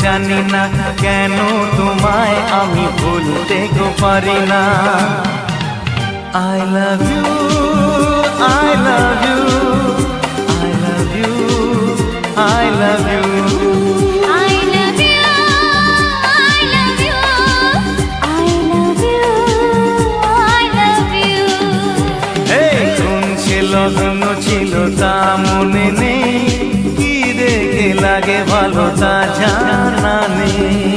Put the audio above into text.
জানি না কেন তোমায় আমি ভুলতে গো পারি না। I love you, I love you, I love you, I love you, I love you, I love you, I love you, I love you। এই কোন সে লগ্ন ছিল তা মনে নেই, কি দেখে লাগে ভালো তা জানা নেই।